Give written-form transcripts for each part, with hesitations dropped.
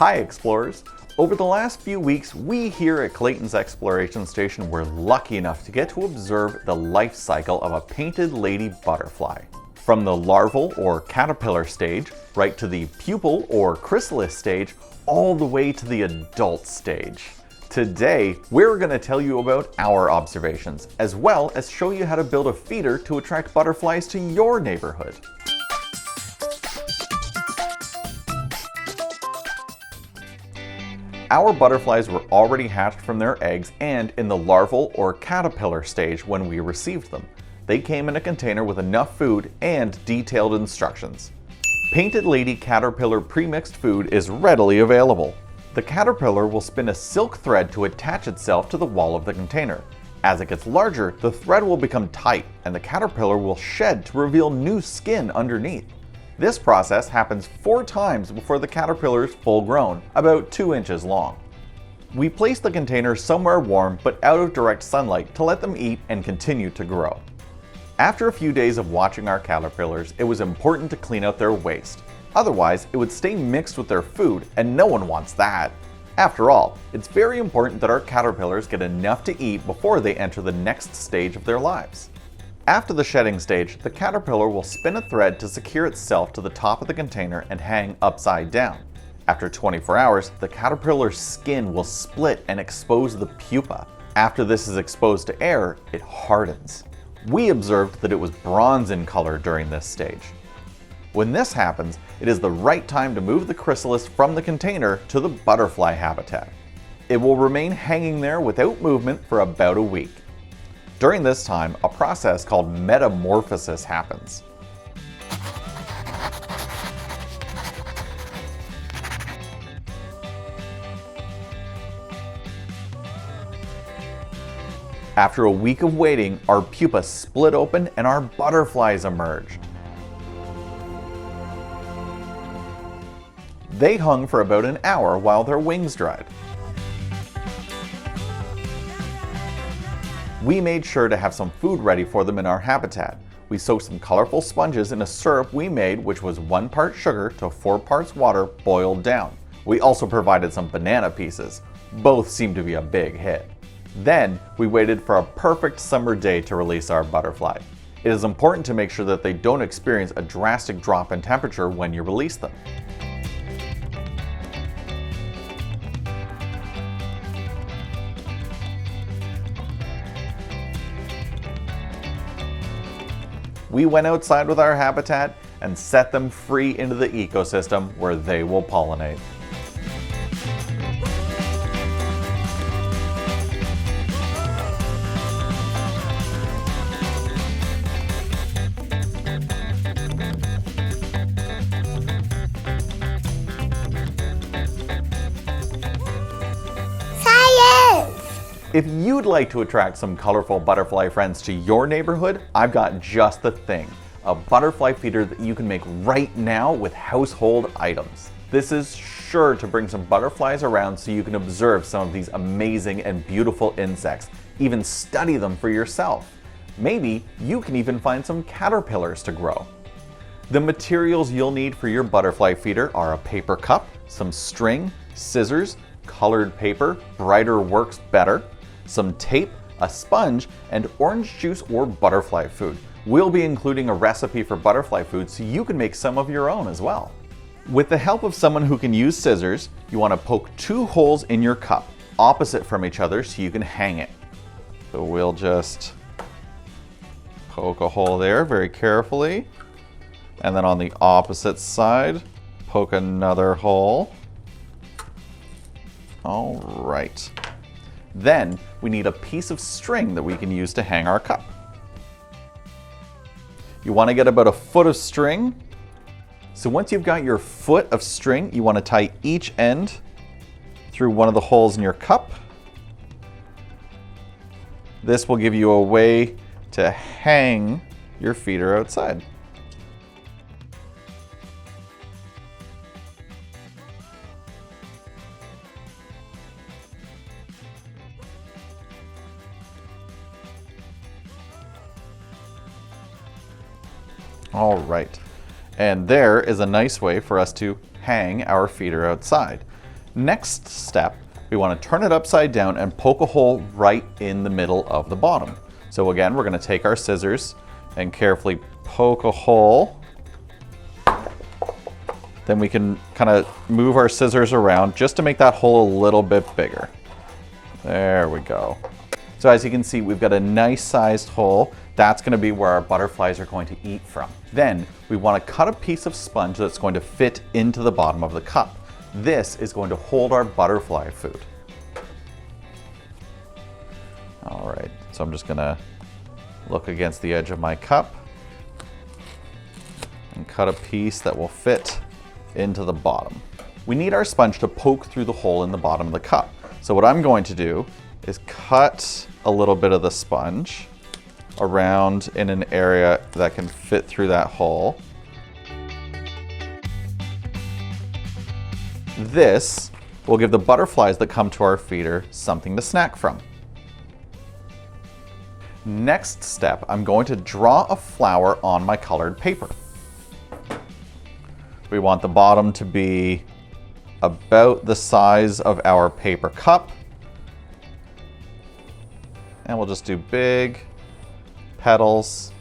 Hi explorers! Over the last few weeks, we here at Clayton's Exploration Station were lucky enough to get to observe the life cycle of a painted lady butterfly. From the larval or caterpillar stage, right to the pupal or chrysalis stage, all the way to the adult stage. Today, we're going to tell you about our observations, as well as show you how to build a feeder to attract butterflies to your neighborhood. Our butterflies were already hatched from their eggs and in the larval or caterpillar stage when we received them. They came in a container with enough food and detailed instructions. Painted Lady Caterpillar premixed food is readily available. The caterpillar will spin a silk thread to attach itself to the wall of the container. As it gets larger, the thread will become tight and the caterpillar will shed to reveal new skin underneath. This process happens 4 times before the caterpillar is full grown, about 2 inches long. We place the container somewhere warm but out of direct sunlight to let them eat and continue to grow. After a few days of watching our caterpillars, it was important to clean out their waste. Otherwise, it would stay mixed with their food, and no one wants that. After all, it's very important that our caterpillars get enough to eat before they enter the next stage of their lives. After the shedding stage, the caterpillar will spin a thread to secure itself to the top of the container and hang upside down. After 24 hours, the caterpillar's skin will split and expose the pupa. After this is exposed to air, it hardens. We observed that it was bronze in color during this stage. When this happens, it is the right time to move the chrysalis from the container to the butterfly habitat. It will remain hanging there without movement for about a week. During this time, a process called metamorphosis happens. After a week of waiting, our pupa split open and our butterflies emerged. They hung for about an hour while their wings dried. We made sure to have some food ready for them in our habitat. We soaked some colorful sponges in a syrup we made, which was 1 part sugar to 4 parts water boiled down. We also provided some banana pieces. Both seemed to be a big hit. Then, we waited for a perfect summer day to release our butterfly. It is important to make sure that they don't experience a drastic drop in temperature when you release them. We went outside with our habitat and set them free into the ecosystem where they will pollinate. If you'd like to attract some colorful butterfly friends to your neighborhood, I've got just the thing. A butterfly feeder that you can make right now with household items. This is sure to bring some butterflies around so you can observe some of these amazing and beautiful insects, even study them for yourself. Maybe you can even find some caterpillars to grow. The materials you'll need for your butterfly feeder are a paper cup, some string, scissors, colored paper, brighter works better, some tape, a sponge, and orange juice or butterfly food. We'll be including a recipe for butterfly food so you can make some of your own as well. With the help of someone who can use scissors, you want to poke 2 holes in your cup, opposite from each other so you can hang it. So we'll just poke a hole there very carefully, and then on the opposite side, poke another hole. All right. Then we need a piece of string that we can use to hang our cup. You want to get about 1 foot of string. So once you've got your foot of string, you want to tie each end through one of the holes in your cup. This will give you a way to hang your feeder outside. All right, and there is a nice way for us to hang our feeder outside. Next step, we want to turn it upside down and poke a hole right in the middle of the bottom. So again, we're going to take our scissors and carefully poke a hole. Then we can kind of move our scissors around just to make that hole a little bit bigger. There we go. So as you can see, we've got a nice sized hole. That's going to be where our butterflies are going to eat from. Then we want to cut a piece of sponge that's going to fit into the bottom of the cup. This is going to hold our butterfly food. All right, so I'm just going to look against the edge of my cup and cut a piece that will fit into the bottom. We need our sponge to poke through the hole in the bottom of the cup. So what I'm going to do is cut a little bit of the sponge around in an area that can fit through that hole. This will give the butterflies that come to our feeder something to snack from. Next step, I'm going to draw a flower on my colored paper. We want the bottom to be about the size of our paper cup. And we'll just do big petals.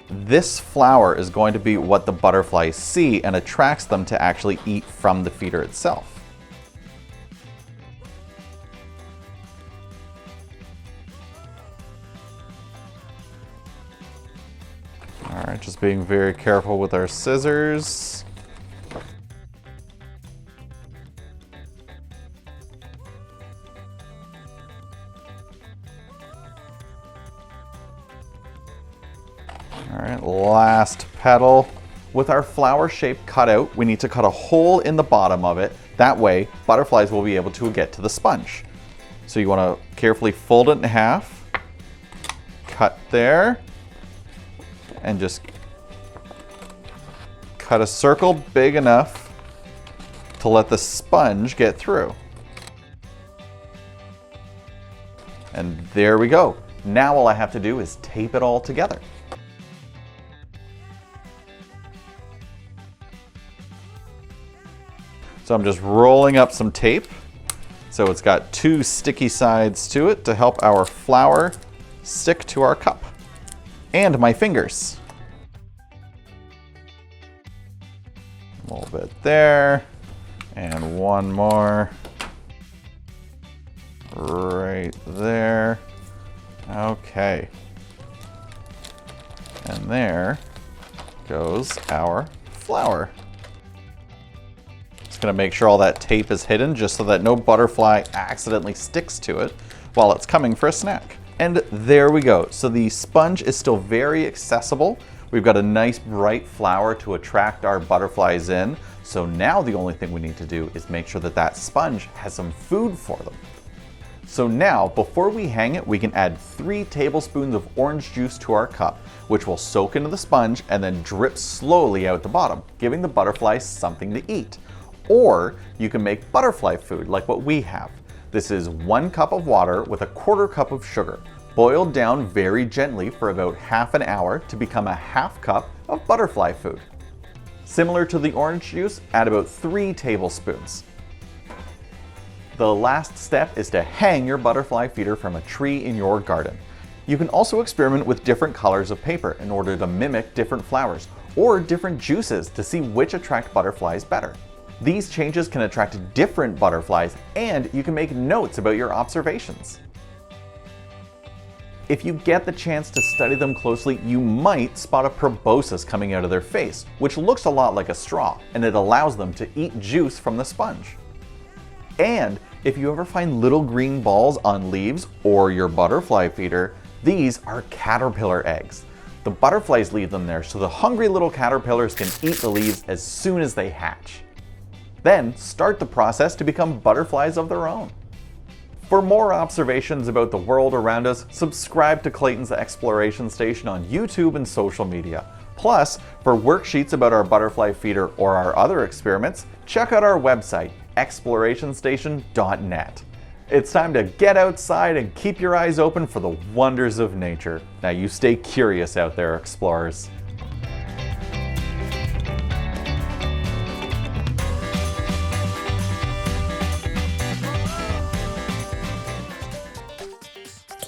This flower is going to be what the butterflies see and attracts them to actually eat from the feeder itself. All right, just being very careful with our scissors. All right, last petal. With our flower shape cut out, we need to cut a hole in the bottom of it. That way, butterflies will be able to get to the sponge. So you want to carefully fold it in half, cut there, and just cut a circle big enough to let the sponge get through. And there we go. Now all I have to do is tape it all together. So I'm just rolling up some tape. So it's got two sticky sides to it to help our flower stick to our cup. And my fingers. A little bit there, and one more right there. Okay. And there goes our flower. Just gonna make sure all that tape is hidden just so that no butterfly accidentally sticks to it while it's coming for a snack. And there we go. So the sponge is still very accessible. We've got a nice bright flower to attract our butterflies in. So now the only thing we need to do is make sure that that sponge has some food for them. So now, before we hang it, we can add 3 tablespoons of orange juice to our cup, which will soak into the sponge and then drip slowly out the bottom, giving the butterflies something to eat. Or you can make butterfly food like what we have. This is 1 cup of water with a 1/4 cup of sugar, boiled down very gently for about half an hour to become a 1/2 cup of butterfly food. Similar to the orange juice, add about 3 tablespoons. The last step is to hang your butterfly feeder from a tree in your garden. You can also experiment with different colors of paper in order to mimic different flowers or different juices to see which attract butterflies better. These changes can attract different butterflies, and you can make notes about your observations. If you get the chance to study them closely, you might spot a proboscis coming out of their face, which looks a lot like a straw, and it allows them to eat juice from the sponge. And if you ever find little green balls on leaves or your butterfly feeder, these are caterpillar eggs. The butterflies leave them there so the hungry little caterpillars can eat the leaves as soon as they hatch. Then start the process to become butterflies of their own. For more observations about the world around us, subscribe to Clayton's Exploration Station on YouTube and social media. Plus, for worksheets about our butterfly feeder or our other experiments, check out our website, explorationstation.net. It's time to get outside and keep your eyes open for the wonders of nature. Now you stay curious out there, explorers.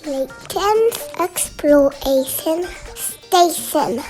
Clayton's Exploration Station.